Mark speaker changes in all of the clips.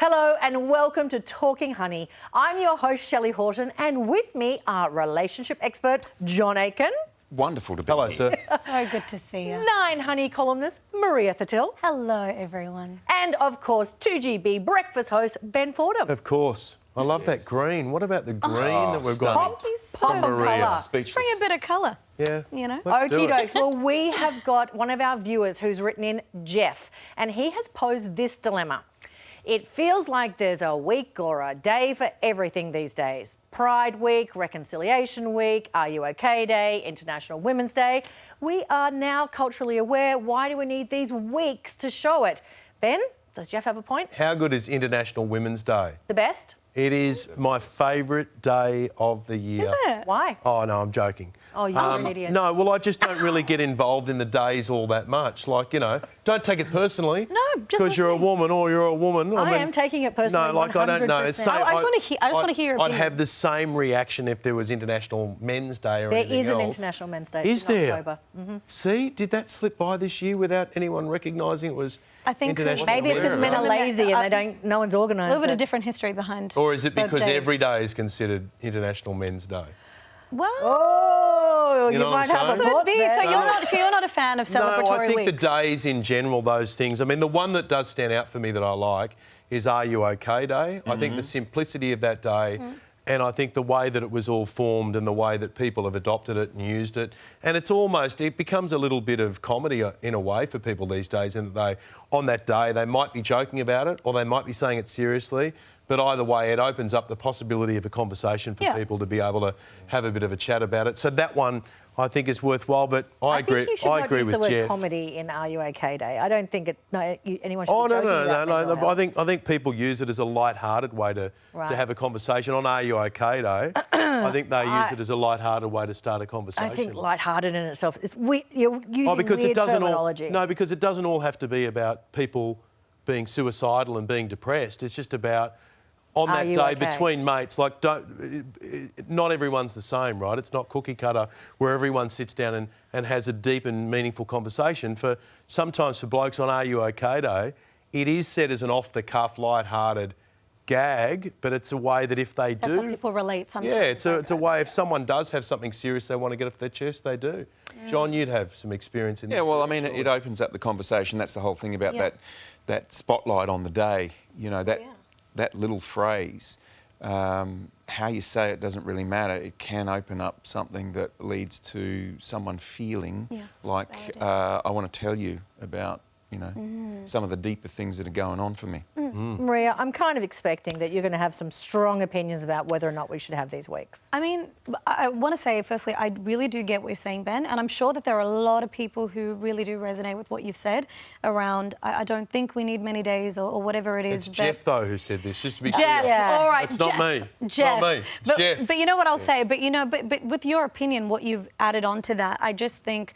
Speaker 1: Hello and welcome to Talking Honey. I'm your host, Shelley Horton, and with me are relationship expert John Aiken.
Speaker 2: Wonderful to be
Speaker 3: Hello,
Speaker 2: here.
Speaker 3: sir.
Speaker 4: So good to see you.
Speaker 1: 9Honey columnist Maria Thattil.
Speaker 4: Hello, everyone.
Speaker 1: And, of course, 2GB breakfast host Ben Fordham.
Speaker 3: Of course. I love that green. What about the green that we've got?
Speaker 1: Pop of
Speaker 3: Maria.
Speaker 1: colour.
Speaker 2: Speechless.
Speaker 4: Bring a bit of colour.
Speaker 3: Yeah.
Speaker 4: You know?
Speaker 3: Let's do
Speaker 1: Okie
Speaker 3: it.
Speaker 1: dokes. Well, we have got one of our viewers who's written in, Jeff, and he has posed this dilemma. It feels like there's a week or a day for everything these days. Pride Week, Reconciliation Week, Are You OK Day, International Women's Day. We are now culturally aware. Why do we need these weeks to show it? Ben, does Jeff have a point?
Speaker 3: How good is International Women's Day?
Speaker 1: The best?
Speaker 3: It is my favourite day of the year.
Speaker 4: Is it?
Speaker 1: Why?
Speaker 3: Oh, no, I'm joking.
Speaker 1: Oh, you're an idiot.
Speaker 3: No, well, I just don't really get involved in the days all that much. Like, you know, don't take it personally.
Speaker 4: No, just
Speaker 3: because you're a
Speaker 4: listening.
Speaker 3: woman or you're a woman.
Speaker 1: I am taking it personally.
Speaker 3: No, like, I don't know. It's
Speaker 1: 100%.
Speaker 3: same,
Speaker 4: I just want to hear your
Speaker 3: I'd
Speaker 4: opinion.
Speaker 3: have the same reaction if there was International Men's Day or
Speaker 1: There
Speaker 3: anything
Speaker 1: is
Speaker 3: else.
Speaker 1: an International Men's Day.
Speaker 3: Is
Speaker 1: in
Speaker 3: there?
Speaker 1: October.
Speaker 3: See, did that slip by this year without anyone recognising it was
Speaker 4: I think
Speaker 3: International
Speaker 1: Maybe it's because
Speaker 3: Men's
Speaker 1: men
Speaker 3: Day?
Speaker 1: are lazy and they don't. No one's
Speaker 4: A
Speaker 1: organised.
Speaker 4: little bit
Speaker 1: it.
Speaker 4: of different history behind.
Speaker 3: Or is it
Speaker 4: both
Speaker 3: because
Speaker 4: days.
Speaker 3: every day is considered International Men's Day?
Speaker 4: Well,
Speaker 1: Oh, you
Speaker 3: know what
Speaker 1: might
Speaker 3: I'm
Speaker 1: have a
Speaker 3: saying?
Speaker 1: thought
Speaker 4: could be.
Speaker 1: there.
Speaker 4: So you're not a fan of celebratory
Speaker 3: No, I think
Speaker 4: weeks.
Speaker 3: the days in general, those things. I mean, the one that does stand out for me that I like is Are You OK Day. I think the simplicity of that day and I think the way that it was all formed and the way that people have adopted it and used it. And it's almost, it becomes a little bit of comedy in a way for people these days, in that they, on that day, they might be joking about it or they might be saying it seriously. But either way, it opens up the possibility of a conversation for people to be able to have a bit of a chat about it. So that one, I think, is worthwhile. But I agree.
Speaker 1: think you should
Speaker 3: I
Speaker 1: not
Speaker 3: agree
Speaker 1: use
Speaker 3: with
Speaker 1: the word
Speaker 3: Jeff.
Speaker 1: comedy in Are You OK Day. I don't think anyone should
Speaker 3: Oh
Speaker 1: be
Speaker 3: no,
Speaker 1: joking about mental health.
Speaker 3: I think people use it as a light-hearted way to have a conversation on Are You OK Day. I think they use it as a light-hearted way to start a conversation.
Speaker 1: I think light-hearted in itself is you're using
Speaker 3: because
Speaker 1: weird
Speaker 3: it doesn't
Speaker 1: terminology.
Speaker 3: because it doesn't all have to be about people being suicidal and being depressed. It's just about on
Speaker 1: Are
Speaker 3: that
Speaker 1: you
Speaker 3: day
Speaker 1: okay?
Speaker 3: between mates. Like, not everyone's the same, right? It's not cookie cutter where everyone sits down and has a deep and meaningful conversation. Sometimes for blokes on Are You OK Day, it is said as an off-the-cuff, light-hearted gag, but it's a way that if they
Speaker 4: That's
Speaker 3: do...
Speaker 4: how people relate sometimes.
Speaker 3: Yeah, it's a way if someone does have something serious they want to get off their chest, they do. Yeah. John, you'd have some experience in this.
Speaker 2: Yeah, well, I
Speaker 3: field,
Speaker 2: mean,
Speaker 3: surely.
Speaker 2: it opens up the conversation. That's the whole thing about that spotlight on the day. You know, that little phrase, how you say it doesn't really matter. It can open up something that leads to someone feeling like, I want to tell you about, you know, some of the deeper things that are going on for me.
Speaker 1: Maria, I'm kind of expecting that you're going to have some strong opinions about whether or not we should have these weeks.
Speaker 4: I mean, I want to say, firstly, I really do get what you're saying, Ben, and I'm sure that there are a lot of people who really do resonate with what you've said around, I don't think we need many days or whatever it is.
Speaker 3: It's Jeff, though, who said this, just to be
Speaker 4: Jeff,
Speaker 3: clear.
Speaker 4: all right.
Speaker 3: It's not me.
Speaker 4: Jeff.
Speaker 3: Not me. It's Jeff.
Speaker 4: But you know what I'll say? But, you know, but with your opinion, what you've added on to that, I just think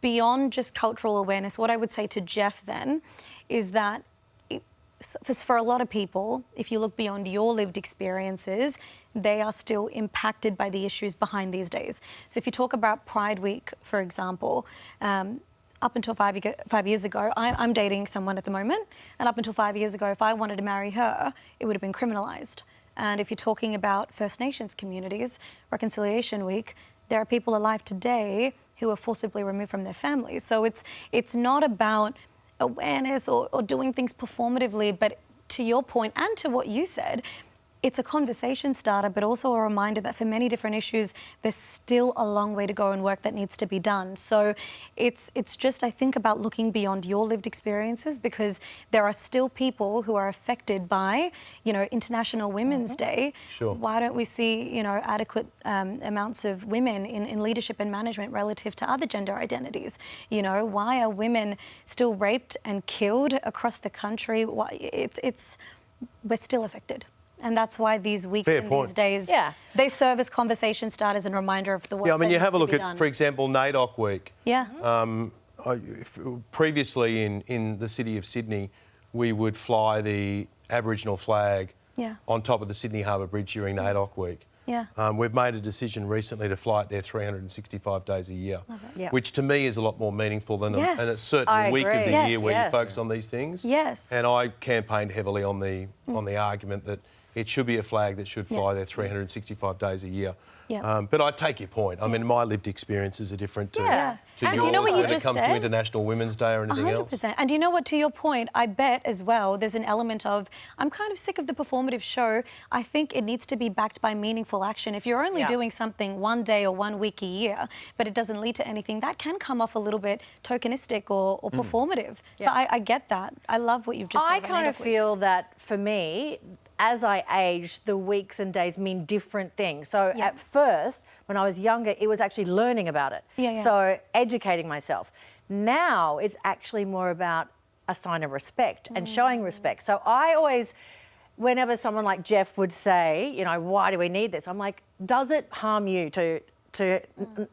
Speaker 4: beyond just cultural awareness, what I would say to Jeff then is that for a lot of people, if you look beyond your lived experiences, they are still impacted by the issues behind these days. So if you talk about Pride Week, for example, up until 5 years ago, I'm dating someone at the moment, and up until 5 years ago, if I wanted to marry her, it would have been criminalised. And if you're talking about First Nations communities, Reconciliation Week, there are people alive today who are forcibly removed from their families. So it's not about awareness or doing things performatively, but to your point and to what you said, it's a conversation starter, but also a reminder that for many different issues, there's still a long way to go and work that needs to be done. So it's just, I think, about looking beyond your lived experiences, because there are still people who are affected by, you know, International Women's Day.
Speaker 3: Sure.
Speaker 4: Why don't we see, you know, adequate amounts of women in leadership and management relative to other gender identities? You know, why are women still raped and killed across the country? We're still affected. And that's why these weeks and these days, they serve as conversation starters and reminder of the work.
Speaker 3: Yeah, I mean,
Speaker 4: that
Speaker 3: you have a
Speaker 4: needs to
Speaker 3: look
Speaker 4: be
Speaker 3: at,
Speaker 4: done.
Speaker 3: for example, NAIDOC Week.
Speaker 4: Yeah.
Speaker 3: Previously in the city of Sydney, we would fly the Aboriginal flag on top of the Sydney Harbour Bridge during NAIDOC Week.
Speaker 4: Yeah.
Speaker 3: We've made a decision recently to fly out there 365 days a year,
Speaker 1: Yeah.
Speaker 3: which to me is a lot more meaningful than
Speaker 4: Yes.
Speaker 3: a certain
Speaker 1: I
Speaker 3: week of
Speaker 1: agree.
Speaker 3: the
Speaker 4: Yes.
Speaker 3: year where
Speaker 1: Yes.
Speaker 3: you focus on these things.
Speaker 4: Yes.
Speaker 3: And I campaigned heavily on the argument that it should be a flag that should fly
Speaker 4: Yes.
Speaker 3: there 365 days a year.
Speaker 4: Yeah.
Speaker 3: But I take your point. I mean, my lived experiences are different to,
Speaker 4: Yeah.
Speaker 3: to
Speaker 4: And
Speaker 3: yours
Speaker 4: do you know what you
Speaker 3: when it
Speaker 4: just
Speaker 3: comes to
Speaker 4: said?
Speaker 3: International Women's Day or anything else.
Speaker 4: 100%. And you know what, to your point, I bet as well there's an element of, I'm kind of sick of the performative show. I think it needs to be backed by meaningful action. If you're only
Speaker 1: Yeah.
Speaker 4: doing something one day or 1 week a year, but it doesn't lead to anything, that can come off a little bit tokenistic or performative. So
Speaker 1: Yeah.
Speaker 4: I get that. I love what you've just said.
Speaker 1: I
Speaker 4: about
Speaker 1: kind of
Speaker 4: NAIDOC week.
Speaker 1: feel that for me, as I age, the weeks and days mean different things. So
Speaker 4: Yeah.
Speaker 1: at first, when I was younger, it was actually learning about it.
Speaker 4: Yeah, yeah.
Speaker 1: So educating myself. Now it's actually more about a sign of respect and showing respect. So I always, whenever someone like Jeff would say, you know, why do we need this? I'm like, does it harm you to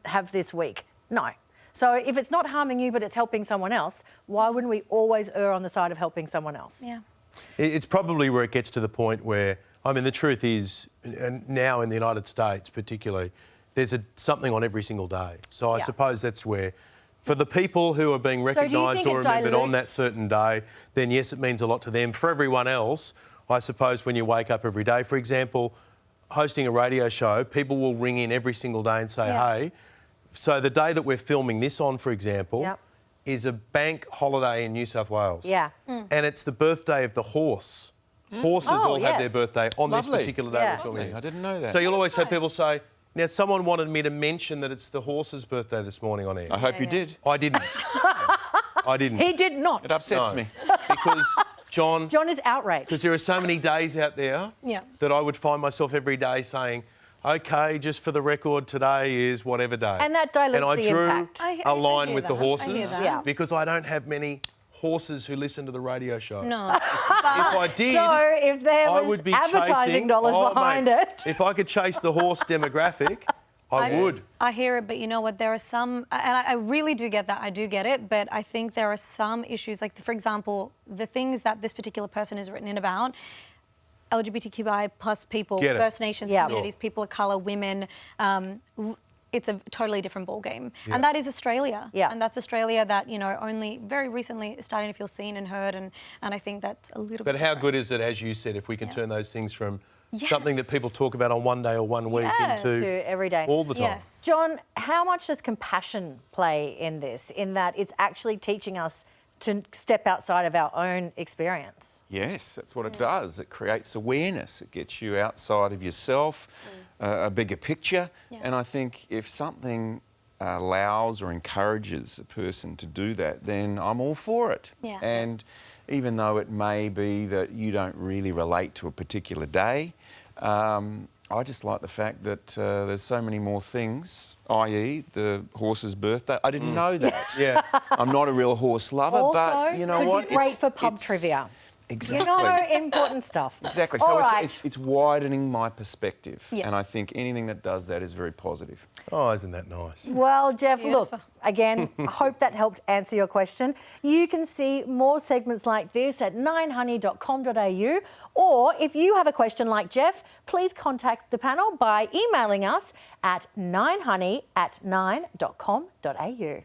Speaker 1: have this week? No. So if it's not harming you, but it's helping someone else, why wouldn't we always err on the side of helping someone else?
Speaker 4: Yeah.
Speaker 3: It's probably where it gets to the point where, I mean, the truth is, and now in the United States particularly, there's something on every single day. So I
Speaker 1: Yeah.
Speaker 3: suppose that's where, for the people who are being
Speaker 1: So do you
Speaker 3: recognised
Speaker 1: think
Speaker 3: or
Speaker 1: it
Speaker 3: remembered on that
Speaker 1: dilutes-
Speaker 3: certain day, then yes, it means a lot to them. For everyone else, I suppose when you wake up every day, for example, hosting a radio show, people will ring in every single day and say,
Speaker 4: Yeah.
Speaker 3: hey, so the day that we're filming this on, for example,
Speaker 1: Yep.
Speaker 3: is a bank holiday in New South Wales.
Speaker 1: Yeah.
Speaker 3: And it's the birthday of the horse. Horses
Speaker 1: Oh,
Speaker 3: all have their
Speaker 1: yes.
Speaker 3: birthday on
Speaker 2: Lovely.
Speaker 3: this particular day
Speaker 1: Yeah.
Speaker 3: we're filming.
Speaker 2: I didn't know that.
Speaker 3: So you'll always have people say, now someone wanted me to mention that it's the horse's birthday this morning on air.
Speaker 2: I hope you did.
Speaker 3: I didn't. I didn't.
Speaker 1: He did not.
Speaker 2: It upsets
Speaker 3: No.
Speaker 2: me.
Speaker 3: Because, John,
Speaker 1: John is outraged.
Speaker 3: because there are so many days out there
Speaker 4: Yeah.
Speaker 3: that I would find myself every day saying, OK, just for the record, today is whatever day.
Speaker 1: And that dilutes
Speaker 3: And I
Speaker 1: the
Speaker 3: drew
Speaker 1: impact.
Speaker 4: I
Speaker 3: a line
Speaker 4: hear
Speaker 3: with the
Speaker 4: that. I hear
Speaker 3: horses
Speaker 4: that.
Speaker 1: Yeah.
Speaker 3: because I don't have many horses who listen to the radio show.
Speaker 4: No.
Speaker 3: If I did,
Speaker 1: So if there
Speaker 3: I
Speaker 1: was
Speaker 3: would be
Speaker 1: advertising
Speaker 3: chasing,
Speaker 1: dollars
Speaker 3: oh,
Speaker 1: behind
Speaker 3: mate,
Speaker 1: it.
Speaker 3: If I could chase the horse demographic, I would.
Speaker 4: I hear it, but you know what? There are some, and I really do get that. I do get it, but I think there are some issues, like, for example, the things that this particular person has written in about, LGBTQI plus people,
Speaker 3: Get it.
Speaker 4: First Nations
Speaker 1: Yeah.
Speaker 4: communities, people of colour, women. It's a totally different ballgame. And that is Australia.
Speaker 1: Yeah.
Speaker 4: And that's Australia that, you know, only very recently is starting to feel seen and heard. And I think that's a little
Speaker 3: But
Speaker 4: bit
Speaker 3: how
Speaker 4: different.
Speaker 3: good is it, as you said, if we can turn those things from
Speaker 4: Yes.
Speaker 3: something that people talk about on one day or 1 week
Speaker 4: Yes.
Speaker 3: into
Speaker 1: To every day.
Speaker 3: all the time?
Speaker 4: Yes.
Speaker 1: John, how much does compassion play in this, in that it's actually teaching us to step outside of our own experience?
Speaker 2: Yes, that's what it does. It creates awareness. It gets you outside of yourself, a bigger picture.
Speaker 4: Yeah.
Speaker 2: And I think if something allows or encourages a person to do that, then I'm all for it.
Speaker 4: Yeah.
Speaker 2: And even though it may be that you don't really relate to a particular day, I just like the fact that there's so many more things, i.e. the horse's birthday. I didn't know that.
Speaker 3: Yeah.
Speaker 2: I'm not a real horse lover,
Speaker 1: Also,
Speaker 2: but you know
Speaker 1: could
Speaker 2: what?
Speaker 1: be great for pub trivia.
Speaker 2: Exactly.
Speaker 1: You know, important stuff.
Speaker 2: Exactly.
Speaker 1: All
Speaker 2: So
Speaker 1: right.
Speaker 2: it's widening my perspective.
Speaker 4: Yes.
Speaker 2: And I think anything that does that is very positive.
Speaker 3: Oh, isn't that nice?
Speaker 1: Well, Jeff,
Speaker 4: Beautiful.
Speaker 1: look, again, I hope that helped answer your question. You can see more segments like this at 9honey.com.au, or if you have a question like Jeff, please contact the panel by emailing us at 9honey@9.com.au.